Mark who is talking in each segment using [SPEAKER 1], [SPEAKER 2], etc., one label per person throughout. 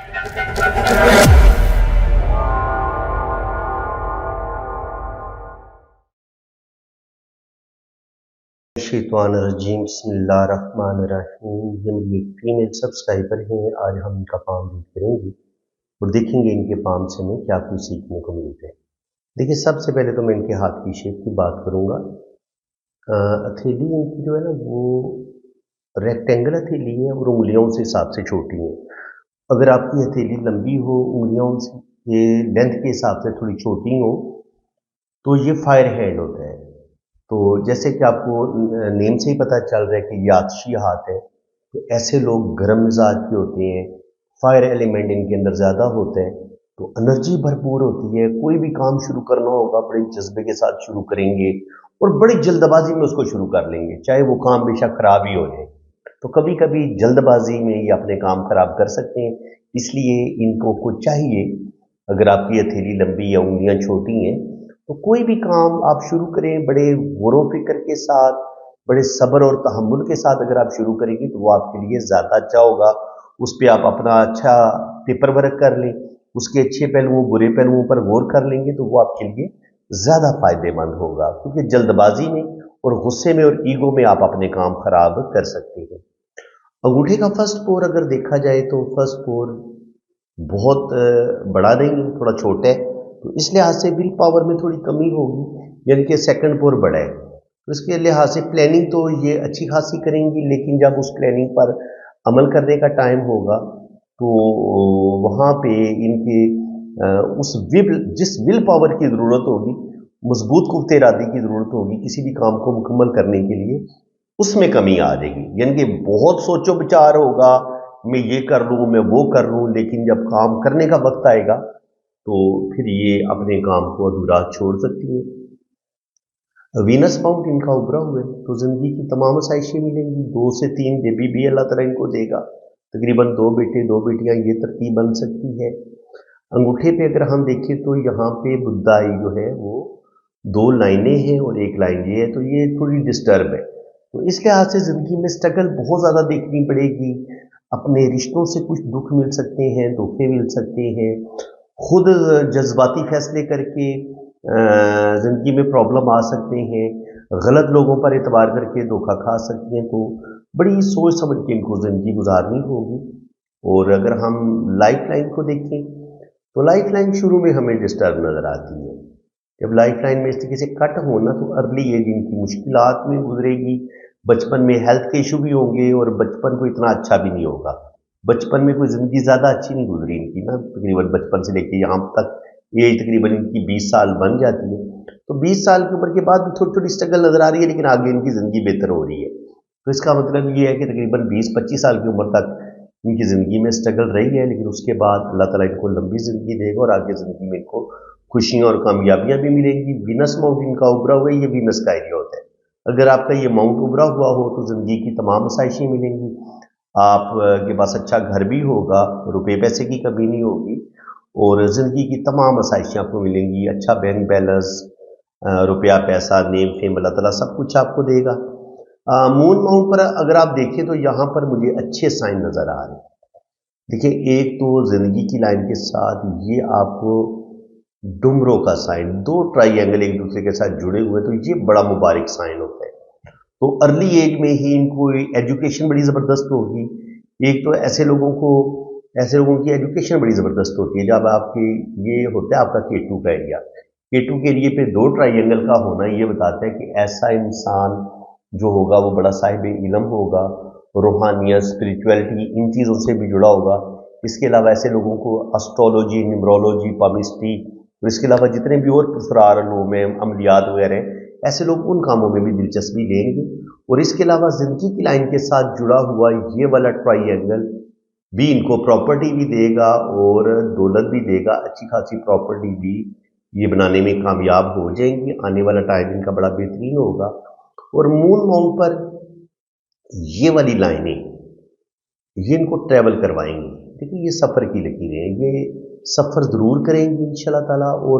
[SPEAKER 1] शैतानिर्रजीम बिस्मिल्लाहिर्रहमानिर्रहीम। ये मेरी एक फीमेल सब्सक्राइबर हैं। आज हम इनका पाम रीड करेंगे और देखेंगे इनके पाम से हमें क्या कुछ सीखने को मिलता है। देखिए, सबसे पहले तो मैं इनके हाथ की शेप की बात करूँगा। हथेली इनकी जो है ना वो रेक्टेंगल हथेली है और उंगलियों से हिसाब से छोटी है। अगर आपकी हथेली लंबी हो, उंगलियों के लेंथ के हिसाब से थोड़ी छोटी हो, तो ये फायर हैंड होता है। तो जैसे कि आपको नेम से ही पता चल रहा है कि ये आतशी हाथ है, तो ऐसे लोग गर्म मिजाज के होते हैं, फायर एलिमेंट इनके अंदर ज़्यादा होता है, तो एनर्जी भरपूर होती है। कोई भी काम शुरू करना होगा बड़े जज्बे के साथ शुरू करेंगे और बड़ी जल्दबाजी में उसको शुरू कर लेंगे, चाहे वो काम बेशक खराब ही हो जाए। तो कभी कभी जल्दबाजी में ये अपने काम खराब कर सकते हैं, इसलिए इनको कुछ चाहिए। अगर आपकी हथेली लंबी या उंगलियां छोटी हैं, तो कोई भी काम आप शुरू करें बड़े गौर फिक्र के साथ, बड़े सब्र और तहम्मुल के साथ अगर आप शुरू करेंगे तो वो आपके लिए ज़्यादा अच्छा होगा। उस पर आप अपना अच्छा पेपर वर्क कर लें, उसके अच्छे पहलुओं बुरे पहलुओं पर गौर कर लेंगे तो वो आपके लिए ज़्यादा फायदेमंद होगा, क्योंकि जल्दबाजी में और गुस्से में और ईगो में आप अपने काम खराब कर सकते हैं। अंगूठे का फर्स्ट पोर अगर देखा जाए तो फर्स्ट पोर बहुत बड़ा नहीं है, थोड़ा छोटा है, तो इस लिहाज से विल पावर में थोड़ी कमी होगी, यानी कि सेकंड पोर बड़ा है। तो इसके लिहाज से प्लानिंग तो ये अच्छी खासी करेंगी, लेकिन जब उस प्लानिंग पर अमल करने का टाइम होगा तो वहाँ पे इनके उस जिस विल पावर की ज़रूरत होगी, मजबूत कुव्वत इरादे की ज़रूरत होगी किसी भी काम को मुकम्मल करने के लिए, उसमें कमी आ जाएगी। यानी कि बहुत सोचो विचार होगा, मैं ये कर लूँ, मैं वो कर लूँ, लेकिन जब काम करने का वक्त आएगा तो फिर ये अपने काम को अधूरा छोड़ सकती है। वीनस माउंट इनका उभरा हुआ है, तो ज़िंदगी की तमाम आसाइशें मिलेंगी। 2 से 3 बेबी भी अल्लाह ताला इनको देगा, तकरीबन 2 बेटे 2 बेटियां, ये तरतीब बन सकती है। अंगूठे पे अगर हम देखें तो यहाँ पे बुद्धाई जो है वो 2 लाइनें हैं और 1 लाइन ये है, तो ये थोड़ी डिस्टर्ब है। तो इस लिहाज से ज़िंदगी में स्ट्रगल बहुत ज़्यादा देखनी पड़ेगी। अपने रिश्तों से कुछ दुख मिल सकते हैं, धोखे मिल सकते हैं, खुद जज्बाती फैसले करके ज़िंदगी में प्रॉब्लम आ सकते हैं, गलत लोगों पर एतबार करके धोखा खा सकती हैं। तो बड़ी सोच समझ के इनको ज़िंदगी गुजारनी होगी। और अगर हम लाइफ लाइन को देखें तो लाइफ लाइन शुरू में हमें डिस्टर्ब नज़र आती है। जब लाइफ लाइन में इस तरीके से कट होना तो अर्ली एज इनकी मुश्किलात में गुजरेगी। बचपन में हेल्थ के इशू भी होंगे और बचपन को इतना अच्छा भी नहीं होगा। बचपन में कोई ज़िंदगी ज़्यादा अच्छी नहीं गुजरी इनकी ना, तकरीबन बचपन से लेकर यहाँ तक एज तकरीबन इनकी 20 साल बन जाती है। तो 20 साल की उम्र के बाद भी थोड़ी थोड़ी स्ट्रगल नज़र आ रही है, लेकिन आगे इनकी ज़िंदगी बेहतर हो रही है। तो इसका मतलब ये है कि तकरीबन 20-25 साल की उम्र तक इनकी ज़िंदगी में स्ट्रगल रही है, लेकिन उसके बाद अल्लाह ताला इनको लंबी ज़िंदगी देगा और आगे ज़िंदगी में इनको खुशियाँ और कामयाबियाँ भी मिलेंगी। वीनस माउंट इनका उभरा हुआ है, ये वीनस का एरिया होता है। अगर आपका ये माउंट उभरा हुआ हो तो ज़िंदगी की तमाम आसाइशें मिलेंगी, आप के पास अच्छा घर भी होगा, रुपए पैसे की कमी नहीं होगी और ज़िंदगी की तमाम आसाइशें आपको मिलेंगी। अच्छा बैंक बैलेंस, रुपया पैसा, नेम फेम, अल्लाह ताला सब कुछ आपको देगा। मून माउंट पर अगर आप देखें तो यहाँ पर मुझे अच्छे साइन नज़र आ रहे हैं। देखिए, एक तो ज़िंदगी की लाइन के साथ ये आपको डुमरों का साइन, 2 ट्राइएंगल एक दूसरे के साथ जुड़े हुए, तो ये बड़ा मुबारक साइन होता है। तो अर्ली एज में ही इनको एजुकेशन बड़ी ज़बरदस्त होगी। एक तो ऐसे लोगों की एजुकेशन बड़ी ज़बरदस्त होती है। जब आपकी ये होता है आपका केटू का एरिया, केटू के एरिए पे 2 ट्राइएंगल का होना ये बताता है कि ऐसा इंसान जो होगा वो बड़ा साहिब इल्म होगा, रूहानियत, स्पिरिचुअलिटी इन चीज़ों से भी जुड़ा होगा। इसके अलावा ऐसे लोगों को एस्ट्रोलॉजी, न्यूमरोलॉजी, पामिस्ट्री और इसके अलावा जितने भी और असरार उलूम में अमलियात वगैरह, ऐसे लोग उन कामों में भी दिलचस्पी लेंगे। और इसके अलावा ज़िंदगी की लाइन के साथ जुड़ा हुआ ये वाला ट्राइएंगल भी इनको प्रॉपर्टी भी देगा और दौलत भी देगा। अच्छी खासी प्रॉपर्टी भी ये बनाने में कामयाब हो जाएंगी। आने वाला टाइम इनका बड़ा बेहतरीन होगा। और मून माउंट पर ये वाली लाइनें ये इनको ट्रैवल करवाएंगी। देखिए, ये सफ़र की लकीरें हैं, ये सफ़र ज़रूर करेंगी इंशाल्लाह ताला। और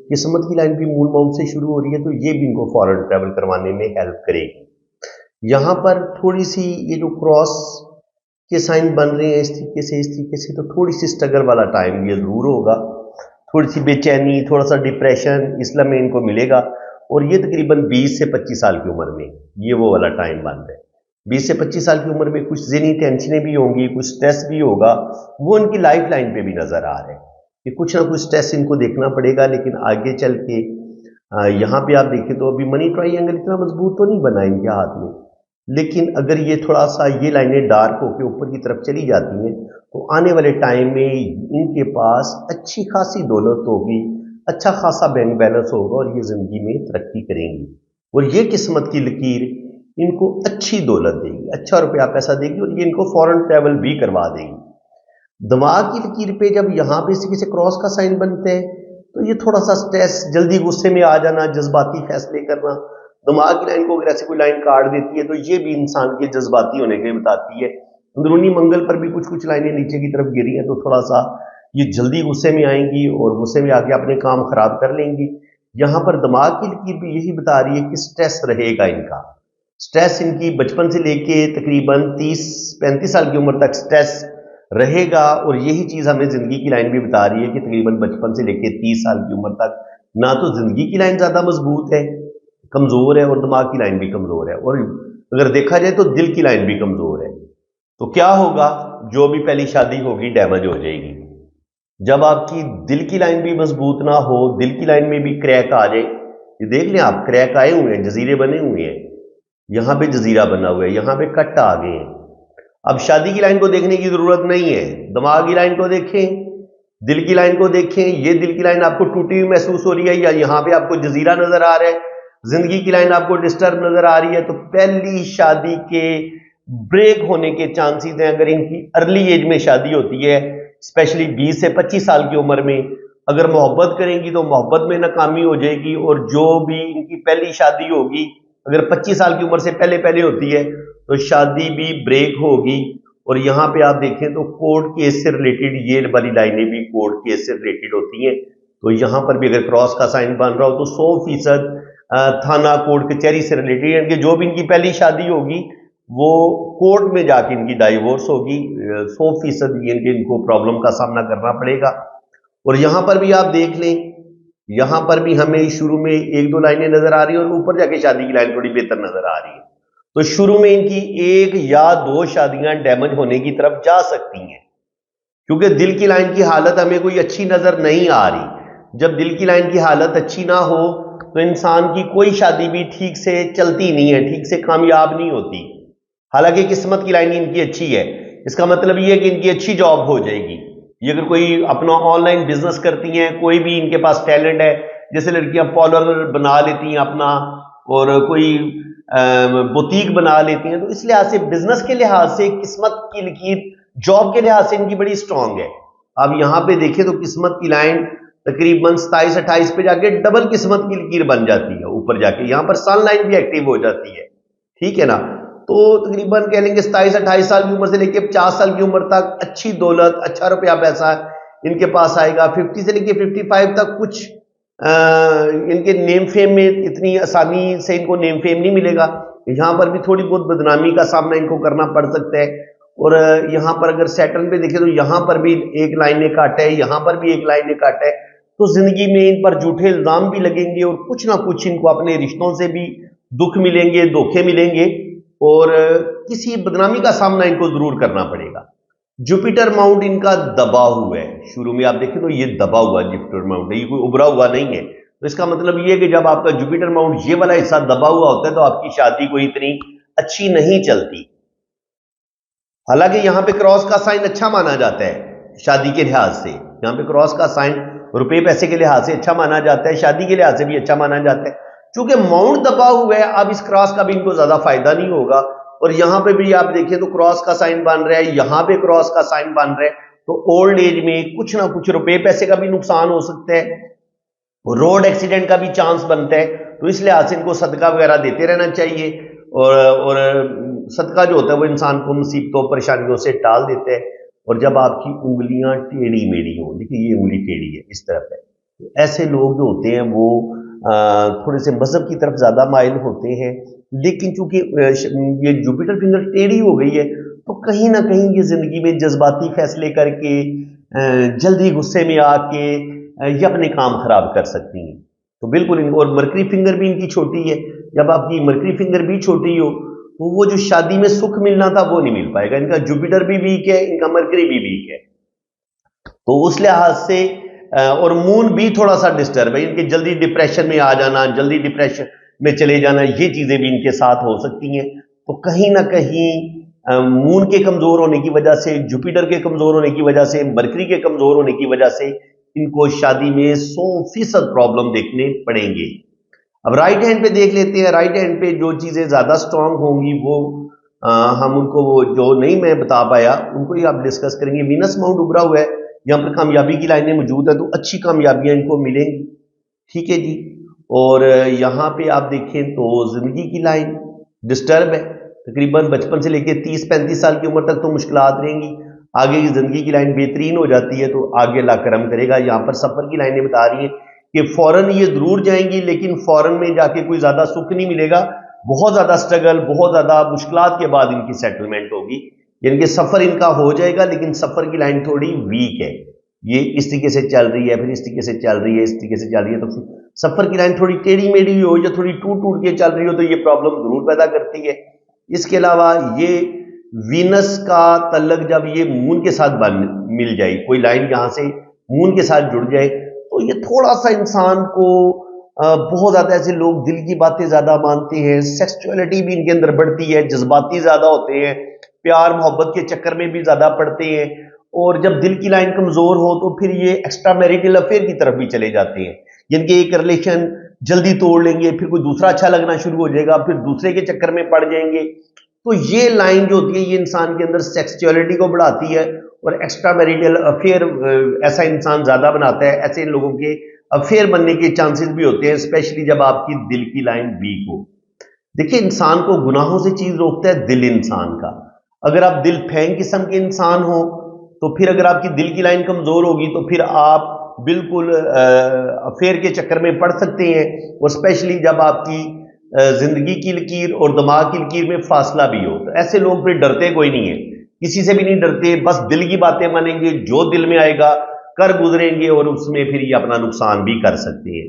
[SPEAKER 1] किस्मत की लाइन भी मून माउंट से शुरू हो रही है, तो ये भी इनको फॉरेन ट्रैवल करवाने में हेल्प करेगी। यहाँ पर थोड़ी सी ये जो क्रॉस के साइन बन रहे हैं इस तरीके से, तो थोड़ी सी स्ट्रगल वाला टाइम ये ज़रूर होगा, थोड़ी सी बेचैनी, थोड़ा सा डिप्रेशन इसलिए में इनको मिलेगा। और ये तकरीबन 20 से 25 साल की उम्र में ये वो वाला टाइम बन रहा है। 20 से 25 साल की उम्र में कुछ ज़हनी टेंशनें भी होंगी, कुछ स्ट्रेस भी होगा, वो इनकी लाइफ लाइन पे भी नज़र आ रहे हैं कि कुछ ना कुछ स्ट्रेस इनको देखना पड़ेगा। लेकिन आगे चल के यहाँ पे आप देखें तो अभी मनी ट्रायंगल इतना मजबूत तो नहीं बना इनके हाथ में, लेकिन अगर ये थोड़ा सा ये लाइनें डार्क होकर ऊपर की तरफ चली जाती हैं तो आने वाले टाइम में इनके पास अच्छी खासी दौलत होगी, अच्छा खासा बैंक बैलेंस होगा और ये ज़िंदगी में तरक्की करेंगी। और ये किस्मत की लकीर इनको अच्छी दौलत देगी, अच्छा रुपया पैसा देगी और ये इनको फॉरेन ट्रैवल भी करवा देगी। दिमाग की लकीर पे जब यहाँ पे किसी से क्रॉस का साइन बनते हैं तो ये थोड़ा सा स्ट्रेस, जल्दी गुस्से में आ जाना, जज्बाती फैसले करना। दिमाग की लाइन को अगर ऐसे कोई लाइन काट देती है तो ये भी इंसान के जज्बाती होने के बताती है। अंदरूनी मंगल पर भी कुछ कुछ लाइनें नीचे की तरफ गिरी हैं तो थोड़ा सा ये जल्दी गुस्से में आएंगी और गुस्से में आके अपने काम खराब कर लेंगी। यहाँ पर दिमाग की लकीर भी यही बता रही है कि स्ट्रेस रहेगा इनका। स्ट्रेस इनकी बचपन से लेके तकरीबन 30-35 साल की उम्र तक स्ट्रेस रहेगा। और यही चीज़ हमें ज़िंदगी की लाइन भी बता रही है कि तकरीबन बचपन से लेके 30 साल की उम्र तक ना तो ज़िंदगी की लाइन ज़्यादा मजबूत है, कमज़ोर है, और दिमाग की लाइन भी कमज़ोर है, और अगर देखा जाए तो दिल की लाइन भी कमज़ोर है। तो क्या होगा, जो भी पहली शादी होगी डैमेज हो जाएगी। जब आपकी दिल की लाइन भी मजबूत ना हो, दिल की लाइन में भी क्रैक आ जाए, ये देख लें आप, क्रैक आए हुए हैं, जजीरे बने हुए हैं, यहाँ पे जजीरा बना हुआ है, यहाँ पे कट आ गए हैं। अब शादी की लाइन को देखने की जरूरत नहीं है, दिमाग की लाइन को देखें, दिल की लाइन को देखें। ये दिल की लाइन आपको टूटी हुई महसूस हो रही है या यहाँ पे आपको जजीरा नजर आ रहा है, जिंदगी की लाइन आपको डिस्टर्ब नजर आ रही है, तो पहली शादी के ब्रेक होने के चांसेस हैं। अगर इनकी अर्ली एज में शादी होती है, स्पेशली 20 से 25 साल की उम्र में, अगर मोहब्बत करेंगी तो मोहब्बत में नाकामी हो जाएगी। और जो भी इनकी पहली शादी होगी, अगर 25 साल की उम्र से पहले पहले होती है तो शादी भी ब्रेक होगी। और यहाँ पे आप देखें तो कोर्ट केस से रिलेटेड ये वाली लाइनें भी कोर्ट केस से रिलेटेड होती हैं। तो यहाँ पर भी अगर क्रॉस का साइन बन रहा हो तो 100% थाना कोर्ट कचहरी से रिलेटेड, यानी कि जो भी इनकी पहली शादी होगी वो कोर्ट में जाके इनकी डाइवोर्स होगी। 100% इनको प्रॉब्लम का सामना करना पड़ेगा। और यहाँ पर भी आप देख लें, यहाँ पर भी हमें शुरू में 1-2 लाइनें नजर आ रही है और ऊपर जाके शादी की लाइन थोड़ी बेहतर नजर आ रही है। तो शुरू में इनकी 1 या 2 शादियां डैमेज होने की तरफ जा सकती हैं, क्योंकि दिल की लाइन की हालत हमें कोई अच्छी नजर नहीं आ रही। जब दिल की लाइन की हालत अच्छी ना हो तो इंसान की कोई शादी भी ठीक से चलती नहीं है, ठीक से कामयाब नहीं होती। हालांकि किस्मत की लाइन इनकी अच्छी है, इसका मतलब ये है कि इनकी अच्छी जॉब हो जाएगी। ये अगर कोई अपना ऑनलाइन बिजनेस करती हैं, कोई भी इनके पास टैलेंट है, जैसे लड़कियां पार्लर बना लेती हैं अपना, और कोई बुटीक बना लेती हैं, तो इस लिहाज से बिजनेस के लिहाज से किस्मत की लकीर जॉब के लिहाज से इनकी बड़ी स्ट्रांग है। अब यहां पे देखें तो किस्मत की लाइन तकरीबन 27-28 पे जाके डबल किस्मत की लकीर बन जाती है ऊपर जाके, यहां पर सन लाइन भी एक्टिव हो जाती है, ठीक है ना। तो तकरीबन कह लेंगे 27-28 साल की उम्र से लेकर 50 साल की उम्र तक अच्छी दौलत, अच्छा रुपया पैसा इनके पास आएगा। 50 से लेकर 55 तक कुछ इनके नेम फेम में इतनी आसानी से इनको नेम फेम नहीं मिलेगा, यहाँ पर भी थोड़ी बहुत बदनामी का सामना इनको करना पड़ सकता है। और यहाँ पर अगर सैटर्न पे देखें तो यहाँ पर भी एक लाइन ने काटा है, यहाँ पर भी एक लाइन ने काटा है। तो जिंदगी में इन पर झूठे इल्जाम भी लगेंगे और कुछ ना कुछ इनको अपने रिश्तों से भी दुख मिलेंगे, धोखे मिलेंगे, और किसी बदनामी का सामना इनको जरूर करना पड़ेगा। जुपिटर माउंट इनका दबा हुआ है, शुरू में आप देखें तो ये दबा हुआ जुपिटर माउंट है, ये कोई उभरा हुआ नहीं है। तो इसका मतलब ये है कि जब आपका जुपिटर माउंट ये वाला हिस्सा दबा हुआ होता है तो आपकी शादी कोई इतनी अच्छी नहीं चलती। हालांकि यहाँ पे क्रॉस का साइन अच्छा माना जाता है शादी के लिहाज से, यहाँ पे क्रॉस का साइन रुपए पैसे के लिहाज से अच्छा माना जाता है, शादी के लिहाज से भी अच्छा माना जाता है। चूंकि माउंट दबा हुआ है, अब इस क्रॉस का भी इनको ज्यादा फायदा नहीं होगा। और यहां पे भी आप देखें तो क्रॉस का साइन बन रहा है, यहां पे क्रॉस का साइन बन रहा है, तो ओल्ड एज में कुछ ना कुछ रुपए पैसे का भी नुकसान हो सकता है, रोड एक्सीडेंट का भी चांस बनता है। तो इस लिहाज से इनको सदका वगैरह देते रहना चाहिए। और सदका जो होता है वो इंसान को मुसीबतों परेशानियों से टाल देता है। और जब आपकी उंगलियां टेढ़ी मेढ़ी हो, देखिए ये उंगली टेढ़ी है, इस तरफ है, तो ऐसे लोग जो होते हैं वो थोड़े से मजहब की तरफ ज्यादा माइल होते हैं। लेकिन चूंकि ये जुपिटर फिंगर टेढ़ी हो गई है تو کہیں نہ کہیں یہ زندگی میں جذباتی فیصلے کر کے جلدی غصے میں آ کے یہ اپنے کام خراب کر سکتی ہیں. تو بالکل اور مرکری فنگر بھی ان کی چھوٹی ہے. جب آپ کی مرکری فنگر بھی چھوٹی ہو تو وہ جو شادی میں سکھ ملنا تھا وہ نہیں مل پائے گا. ان کا جوپیٹر بھی ویک ہے, ان کا مرکری بھی ویک ہے. تو اس لحاظ سے اور مون بھی تھوڑا سا ڈسٹرب ہے. ان کے جلدی ڈپریشن میں آ جانا, جلدی ڈپریشن میں چلے جانا, یہ چیزیں بھی ان کے ساتھ ہو سکتی ہیں. تو کہیں نہ کہیں مون کے کمزور ہونے کی وجہ سے, جوپیٹر کے کمزور ہونے کی وجہ سے, مرکری کے کمزور ہونے کی وجہ سے ان کو شادی میں 100% پرابلم دیکھنے پڑیں گے. اب رائٹ ہینڈ پہ دیکھ لیتے ہیں. رائٹ ہینڈ پہ جو چیزیں زیادہ سٹرونگ ہوں گی وہ ہم ان کو, وہ جو نہیں میں بتا پایا ان کو ہی آپ ڈسکس کریں گے. وینس ماؤنٹ ابھرا ہوا ہے, یہاں پر کامیابی کی لائنیں موجود ہیں, تو اچھی کامیابیاں ان کو ملیں گی. ٹھیک ہے جی. اور یہاں پہ آپ دیکھیں تو زندگی کی لائن ڈسٹرب ہے. تقریباً بچپن سے لے کے 30-35 سال کی عمر تک تو مشکلات رہیں گی. آگے کی زندگی کی لائن بہترین ہو جاتی ہے تو آگے اللہ کرم کرے گا. یہاں پر سفر کی لائنیں بتا رہی ہیں کہ فوراً یہ ضرور جائیں گی, لیکن فوراً میں جا کے کوئی زیادہ سکھ نہیں ملے گا. بہت زیادہ سٹرگل, بہت زیادہ مشکلات کے بعد ان کی سیٹلمنٹ ہوگی. یعنی کہ سفر ان کا ہو جائے گا, لیکن سفر کی لائن تھوڑی ویک ہے. یہ اس طریقے سے چل رہی ہے, پھر اس طریقے سے چل رہی ہے, اس طریقے سے چل رہی ہے. تو سفر کی لائن تھوڑی ٹیڑھی میڑھی ہو یا تھوڑی ٹوٹ کے چل رہی ہو تو یہ پرابلم ضرور پیدا کرتی ہے. اس کے علاوہ یہ وینس کا تعلق جب یہ مون کے ساتھ مل جائے, کوئی لائن یہاں سے مون کے ساتھ جڑ جائے, تو یہ تھوڑا سا انسان کو بہت زیادہ, ایسے لوگ دل کی باتیں زیادہ مانتے ہیں, سیکسچولیٹی بھی ان کے اندر بڑھتی ہے, جذباتی زیادہ ہوتے ہیں, پیار محبت کے چکر میں بھی زیادہ پڑتے ہیں. اور جب دل کی لائن کمزور ہو تو پھر یہ ایکسٹرا میریٹل افیئر کی طرف بھی چلے جاتے ہیں. یعنی کہ ایک ریلیشن جلدی توڑ لیں گے, پھر کوئی دوسرا اچھا لگنا شروع ہو جائے گا, پھر دوسرے کے چکر میں پڑ جائیں گے. تو یہ لائن جو ہوتی ہے یہ انسان کے اندر سیکسچولیٹی کو بڑھاتی ہے اور ایکسٹرا میریٹل افیئر ایسا انسان زیادہ بناتا ہے. ایسے لوگوں کے افیئر بننے کے چانسز بھی ہوتے ہیں, اسپیشلی جب آپ کی دل کی لائن ویک ہو. دیکھیں, انسان کو گناہوں سے چیز روکتا ہے دل انسان کا. اگر آپ دل پھینگ قسم کے انسان ہو تو پھر اگر آپ کی دل کی لائن کمزور ہوگی تو پھر آپ بالکل افیئر کے چکر میں پڑ سکتے ہیں. اور اسپیشلی جب آپ کی زندگی کی لکیر اور دماغ کی لکیر میں فاصلہ بھی ہو, تو ایسے لوگ پھر ڈرتے کوئی نہیں ہے, کسی سے بھی نہیں ڈرتے, بس دل کی باتیں مانیں گے, جو دل میں آئے گا کر گزریں گے, اور اس میں پھر یہ اپنا نقصان بھی کر سکتے ہیں.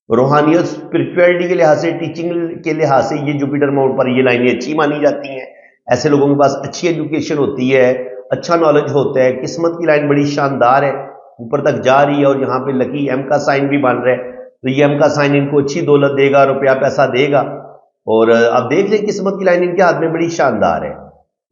[SPEAKER 1] روحانیت اسپرچویلٹی کے لحاظ سے, ٹیچنگ کے لحاظ سے یہ جوپیٹر ماؤنٹ پر یہ لائنیں اچھی مانی جاتی ہیں. ایسے لوگوں کے پاس اچھی ایجوکیشن ہوتی ہے, اچھا نالج ہوتا ہے, قسمت کی لائن بڑی شاندار ہے, اوپر تک جا رہی ہے. اور یہاں پہ لکی ایم کا سائن بھی بن رہا ہے, تو یہ ایم کا سائن ان کو اچھی دولت دے گا, روپیہ پیسہ دے گا. اور آپ دیکھ لیں قسمت کی لائن ان کے ہاتھ میں بڑی شاندار ہے.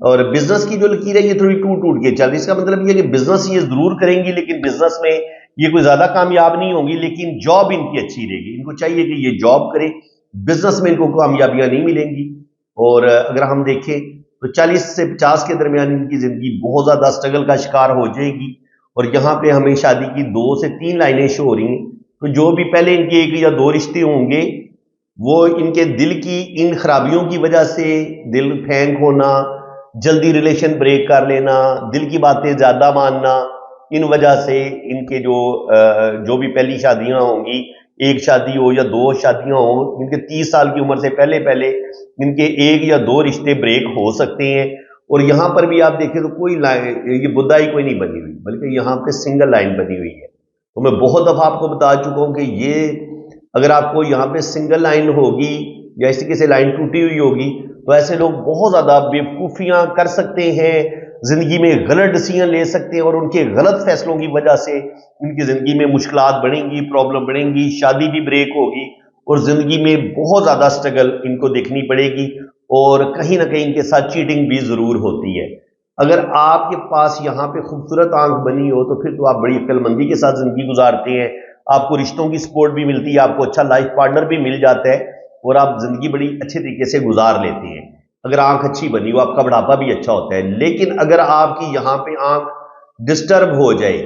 [SPEAKER 1] اور بزنس کی جو لکیر ہے یہ تھوڑی ٹوٹ کے چل رہی ہے. اس کا مطلب یہ کہ بزنس یہ ضرور کریں گی, لیکن بزنس میں یہ کوئی زیادہ کامیاب نہیں ہوں گی, لیکن جاب ان کی اچھی رہے گی. ان کو چاہیے کہ یہ جاب کرے, بزنس میں ان کو کامیابیاں نہیں ملیں گی. اور اگر ہم دیکھیں تو 40 سے 50 کے درمیان ان کی زندگی بہت زیادہ سٹرگل کا شکار ہو جائے گی. اور یہاں پہ ہمیں شادی کی 2 سے 3 لائنیں شو ہو رہی ہیں. تو جو بھی پہلے ان کے 1 یا 2 رشتے ہوں گے وہ ان کے دل کی ان خرابیوں کی وجہ سے, دل پھینک ہونا, جلدی ریلیشن بریک کر لینا, دل کی باتیں زیادہ ماننا, ان وجہ سے ان کے جو بھی پہلی شادیاں ہوں گی, 1 شادی ہو یا 2 شادیاں ہوں, ان کے 30 سال کی عمر سے پہلے ان کے 1 یا 2 رشتے بریک ہو سکتے ہیں. اور یہاں پر بھی آپ دیکھیں تو کوئی یہ بدائی کوئی نہیں بنی ہوئی, بلکہ یہاں پہ سنگل لائن بنی ہوئی ہے. تو میں بہت دفعہ آپ کو بتا چکا ہوں کہ یہ اگر آپ کو یہاں پہ سنگل لائن ہوگی یا اس طریقے سے لائن ٹوٹی ہوئی ہوگی تو ایسے لوگ بہت زیادہ بیوقوفیاں کر سکتے ہیں, زندگی میں غلط ڈیسیژن لے سکتے ہیں, اور ان کے غلط فیصلوں کی وجہ سے ان کی زندگی میں مشکلات بڑھیں گی, پرابلم بڑھیں گی, شادی بھی بریک ہوگی, اور زندگی میں بہت زیادہ سٹرگل ان کو دیکھنی پڑے گی. اور کہیں نہ کہیں ان کے ساتھ چیٹنگ بھی ضرور ہوتی ہے. اگر آپ کے پاس یہاں پہ خوبصورت آنکھ بنی ہو تو پھر تو آپ بڑی عقل مندی کے ساتھ زندگی گزارتے ہیں, آپ کو رشتوں کی سپورٹ بھی ملتی ہے, آپ کو اچھا لائف پارٹنر بھی مل جاتا ہے, اور آپ زندگی بڑی اچھے طریقے سے گزار لیتے ہیں. اگر آنکھ اچھی بنی ہو, آپ کا بڑھاپا بھی اچھا ہوتا ہے. لیکن اگر آپ کی یہاں پہ آنکھ ڈسٹرب ہو جائے,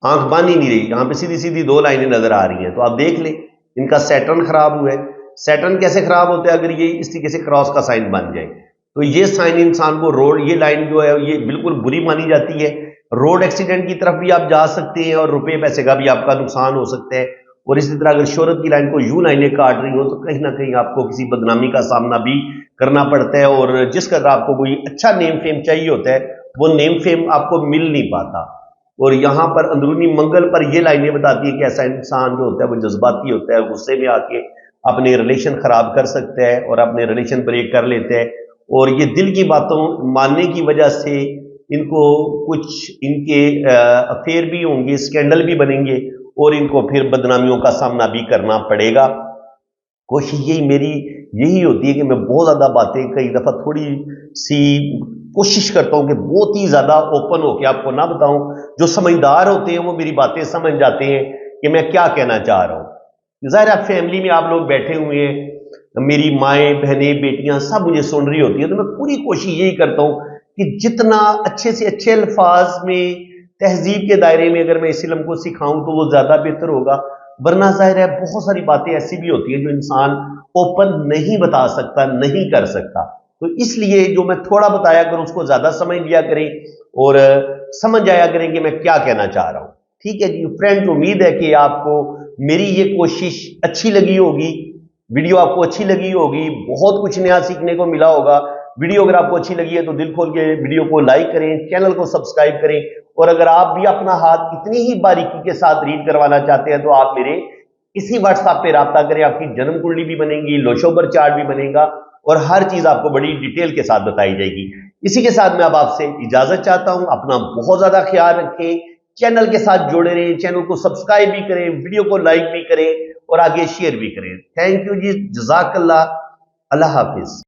[SPEAKER 1] آنکھ بن ہی نہیں رہی, یہاں پہ سیدھی 2 لائنیں نظر آ رہی ہیں, تو آپ دیکھ لیں ان کا سیٹرن خراب ہوا ہے. سیٹرن کیسے خراب ہوتا ہے؟ اگر یہ اس طریقے سے کراس کا سائن بن جائے تو یہ سائن انسان کو روڈ, یہ لائن جو ہے یہ بالکل بری مانی جاتی ہے. روڈ ایکسیڈنٹ کی طرف بھی آپ جا سکتے ہیں, اور روپے پیسے کا بھی آپ کا نقصان ہو سکتا ہے. اور اسی طرح اگر شہرت کی لائن کو یوں لائنیں کاٹ رہی ہوں تو کہیں نہ کہیں آپ کو کسی بدنامی کا سامنا بھی کرنا پڑتا ہے، اور جس قدر آپ کو کوئی اچھا نیم فیم چاہیے ہوتا ہے وہ نیم فیم آپ کو مل نہیں پاتا۔ اور یہاں پر اندرونی منگل پر یہ لائنیں بتاتی ہیں کہ ایسا انسان جو ہوتا ہے وہ جذباتی ہوتا ہے، غصے میں آ کے اپنے ریلیشن خراب کر سکتا ہے اور اپنے ریلیشن بریک کر لیتا ہے، اور یہ دل کی باتوں ماننے کی وجہ سے ان کو کچھ ان کے افیئر بھی ہوں گے، اسکینڈل بھی بنیں گے، اور ان کو پھر بدنامیوں کا سامنا بھی کرنا پڑے گا۔ کوشش میری یہی ہوتی ہے کہ میں بہت زیادہ باتیں کئی دفعہ تھوڑی سی کوشش کرتا ہوں کہ بہت ہی زیادہ اوپن ہو کے آپ کو نہ بتاؤں۔ جو سمجھدار ہوتے ہیں وہ میری باتیں سمجھ جاتے ہیں کہ میں کیا کہنا چاہ رہا ہوں۔ ظاہر ہے فیملی میں آپ لوگ بیٹھے ہوئے ہیں، میری مائیں بہنیں بیٹیاں سب مجھے سن رہی ہوتی ہیں، تو میں پوری کوشش یہی کرتا ہوں کہ جتنا اچھے سے اچھے الفاظ میں تہذیب کے دائرے میں اگر میں اس علم کو سکھاؤں تو وہ زیادہ بہتر ہوگا، ورنہ ظاہر ہے بہت ساری باتیں ایسی بھی ہوتی ہیں جو انسان اوپن نہیں بتا سکتا، نہیں کر سکتا۔ تو اس لیے جو میں تھوڑا بتایا کروں اس کو زیادہ سمجھ لیا کریں اور سمجھ آیا کریں کہ میں کیا کہنا چاہ رہا ہوں۔ ٹھیک ہے جی فرینڈ، امید ہے کہ آپ کو میری یہ کوشش اچھی لگی ہوگی، ویڈیو آپ کو اچھی لگی ہوگی، بہت کچھ نیا سیکھنے کو ملا ہوگا۔ ویڈیو اگر آپ کو اچھی لگی ہے تو دل کھول کے ویڈیو کو لائک کریں، چینل کو سبسکرائب کریں، اور اگر آپ بھی اپنا ہاتھ اتنی ہی باریکی کے ساتھ ریڈ کروانا چاہتے ہیں تو آپ میرے اسی واٹس ایپ پہ رابطہ کریں، آپ کی جنم کنڈلی بھی بنے گی، لوشوبر چارٹ بھی بنے گا، اور ہر چیز آپ کو بڑی ڈیٹیل کے ساتھ بتائی جائے گی۔ اسی کے ساتھ میں اب آپ سے اجازت چاہتا ہوں، اپنا بہت زیادہ خیال رکھیں، چینل کے ساتھ جوڑے رہیں، چینل کو سبسکرائب بھی کریں، ویڈیو کو لائک بھی کریں اور آگے شیئر بھی کریں۔ تھینک یو جی، جزاک اللہ، اللہ حافظ۔